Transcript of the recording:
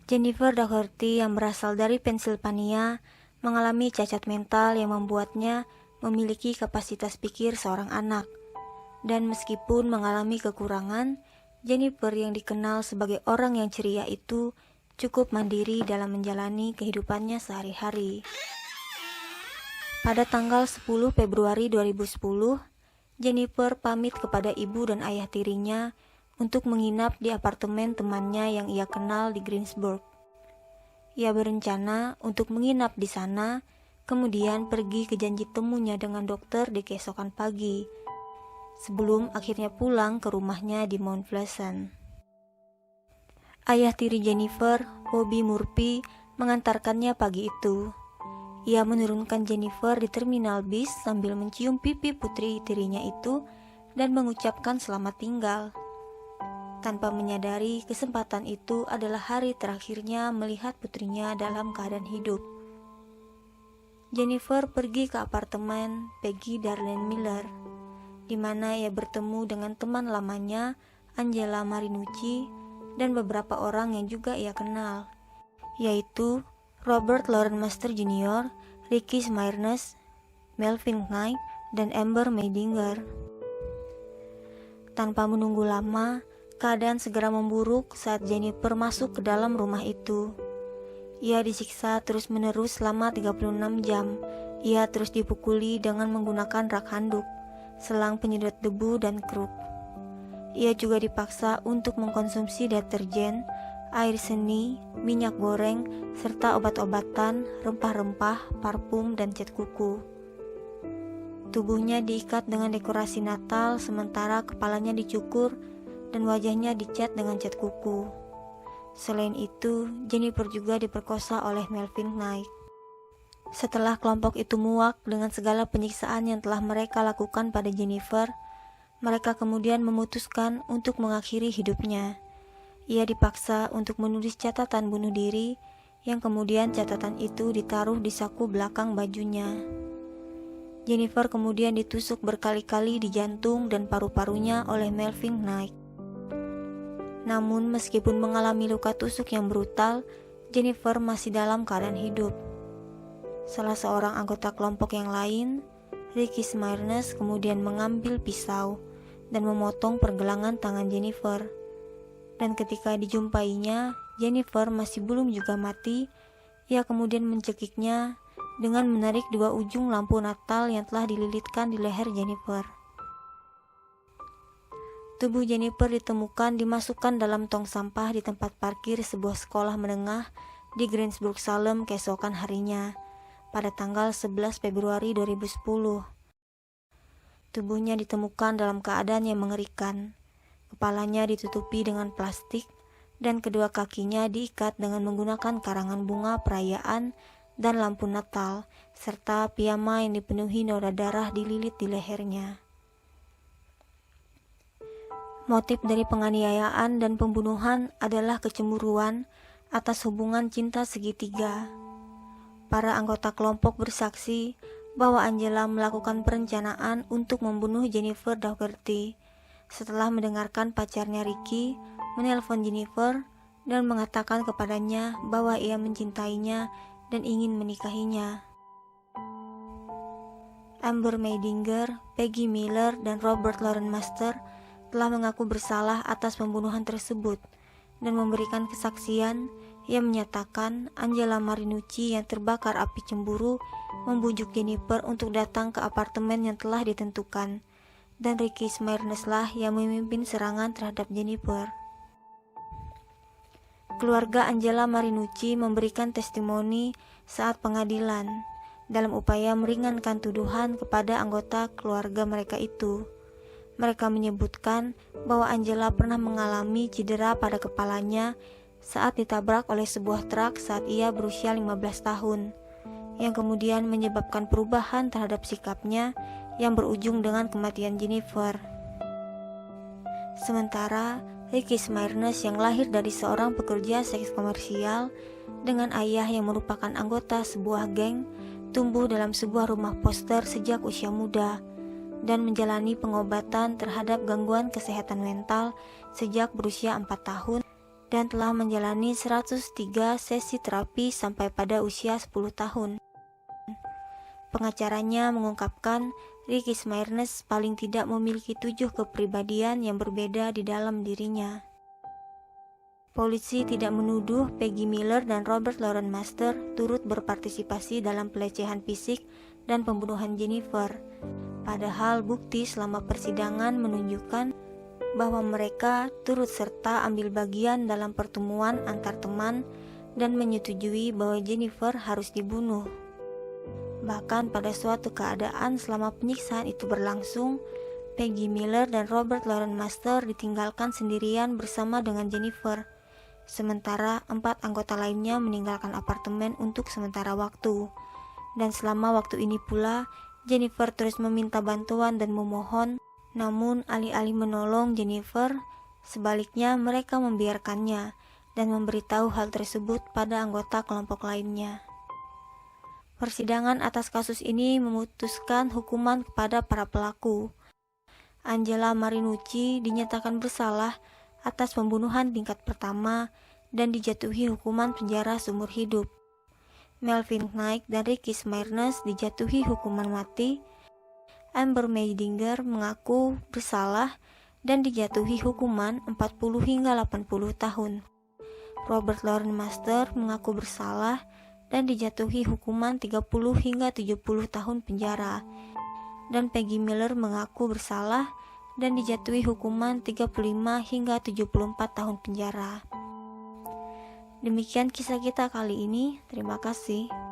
Jennifer Dougherty yang berasal dari Pennsylvania mengalami cacat mental yang membuatnya memiliki kapasitas pikir seorang anak. Dan meskipun mengalami kekurangan, Jennifer yang dikenal sebagai orang yang ceria itu cukup mandiri dalam menjalani kehidupannya sehari-hari. Pada tanggal 10 Februari 2010, Jennifer pamit kepada ibu dan ayah tirinya untuk menginap di apartemen temannya yang ia kenal di Greensburg. Ia berencana untuk menginap di sana, kemudian pergi ke janji temunya dengan dokter di keesokan pagi, sebelum akhirnya pulang ke rumahnya di Mount Pleasant. Ayah tiri Jennifer, Bobby Murphy, mengantarkannya pagi itu. Ia menurunkan Jennifer di terminal bis sambil mencium pipi putri tirinya itu dan mengucapkan selamat tinggal. Tanpa menyadari kesempatan itu adalah hari terakhirnya melihat putrinya dalam keadaan hidup. Jennifer pergi ke apartemen Peggy Darlene Miller, di mana ia bertemu dengan teman lamanya, Angela Marinucci, dan beberapa orang yang juga ia kenal, yaitu Robert Loren Master Jr., Ricky Smirnes, Melvin Knight, dan Amber Meidinger. Tanpa menunggu lama, keadaan segera memburuk saat Jennifer masuk ke dalam rumah itu. Ia disiksa terus-menerus selama 36 jam. Ia terus dipukuli dengan menggunakan rak handuk, selang penyedot debu, dan kruk. Ia juga dipaksa untuk mengkonsumsi deterjen, air seni, minyak goreng, serta obat-obatan, rempah-rempah, parfum, dan cat kuku. Tubuhnya diikat dengan dekorasi Natal, sementara kepalanya dicukur dan wajahnya dicat dengan cat kuku. Selain itu, Jennifer juga diperkosa oleh Melvin Knight. Setelah kelompok itu muak dengan segala penyiksaan yang telah mereka lakukan pada Jennifer, mereka kemudian memutuskan untuk mengakhiri hidupnya. Ia dipaksa untuk menulis catatan bunuh diri, yang kemudian catatan itu ditaruh di saku belakang bajunya. Jennifer kemudian ditusuk berkali-kali di jantung dan paru-parunya oleh Melvin Knight. Namun meskipun mengalami luka tusuk yang brutal, Jennifer masih dalam keadaan hidup. Salah seorang anggota kelompok yang lain, Ricky Smirnes, kemudian mengambil pisau dan memotong pergelangan tangan Jennifer. Dan ketika dijumpainya, Jennifer masih belum juga mati. Ia kemudian mencekiknya dengan menarik dua ujung lampu Natal yang telah dililitkan di leher Jennifer. Tubuh Jennifer ditemukan dimasukkan dalam tong sampah di tempat parkir sebuah sekolah menengah di Greensburg, Salem keesokan harinya, pada tanggal 11 Februari 2010. Tubuhnya ditemukan dalam keadaan yang mengerikan. Kepalanya ditutupi dengan plastik dan kedua kakinya diikat dengan menggunakan karangan bunga perayaan dan lampu Natal, serta piyama yang dipenuhi noda darah dililit di lehernya. Motif dari penganiayaan dan pembunuhan adalah kecemburuan atas hubungan cinta segitiga. Para anggota kelompok bersaksi bahwa Angela melakukan perencanaan untuk membunuh Jennifer Dougherty setelah mendengarkan pacarnya Ricky menelpon Jennifer dan mengatakan kepadanya bahwa ia mencintainya dan ingin menikahinya. Amber Meidinger, Peggy Miller, dan Robert Loren Master telah mengaku bersalah atas pembunuhan tersebut dan memberikan kesaksian yang menyatakan Angela Marinucci yang terbakar api cemburu membujuk Jennifer untuk datang ke apartemen yang telah ditentukan, dan Ricky Smirnes lah yang memimpin serangan terhadap Jennifer. Keluarga Angela Marinucci memberikan testimoni saat pengadilan dalam upaya meringankan tuduhan kepada anggota keluarga mereka itu. Mereka menyebutkan bahwa Angela pernah mengalami cedera pada kepalanya saat ditabrak oleh sebuah truk saat ia berusia 15 tahun, yang kemudian menyebabkan perubahan terhadap sikapnya yang berujung dengan kematian Jennifer. Sementara Ricky Smirnes yang lahir dari seorang pekerja seks komersial dengan ayah yang merupakan anggota sebuah geng, tumbuh dalam sebuah rumah poster sejak usia muda dan menjalani pengobatan terhadap gangguan kesehatan mental sejak berusia 4 tahun. dan telah menjalani 103 sesi terapi sampai pada usia 10 tahun. Pengacaranya mengungkapkan Ricky Smirnes paling tidak memiliki 7 kepribadian yang berbeda di dalam dirinya. Polisi tidak menuduh Peggy Miller dan Robert Loren Master turut berpartisipasi dalam pelecehan fisik dan pembunuhan Jennifer. Padahal bukti selama persidangan menunjukkan bahwa mereka turut serta ambil bagian dalam pertemuan antar teman dan menyetujui bahwa Jennifer harus dibunuh. Bahkan pada suatu keadaan selama penyiksaan itu berlangsung, Peggy Miller dan Robert Loren Master ditinggalkan sendirian bersama dengan Jennifer. Sementara 4 anggota lainnya meninggalkan apartemen untuk sementara waktu. Dan selama waktu ini pula, Jennifer terus meminta bantuan dan memohon, namun alih-alih menolong Jennifer, sebaliknya mereka membiarkannya dan memberitahu hal tersebut pada anggota kelompok lainnya. Persidangan atas kasus ini memutuskan hukuman kepada para pelaku. Angela Marinucci dinyatakan bersalah atas pembunuhan tingkat pertama dan dijatuhi hukuman penjara seumur hidup. Melvin Knight dan Ricky Smirnes dijatuhi hukuman mati. Amber Meidinger mengaku bersalah dan dijatuhi hukuman 40 hingga 80 tahun. Robert Loren Master mengaku bersalah dan dijatuhi hukuman 30 hingga 70 tahun penjara. Dan Peggy Miller mengaku bersalah dan dijatuhi hukuman 35 hingga 74 tahun penjara. Demikian kisah kita kali ini. Terima kasih.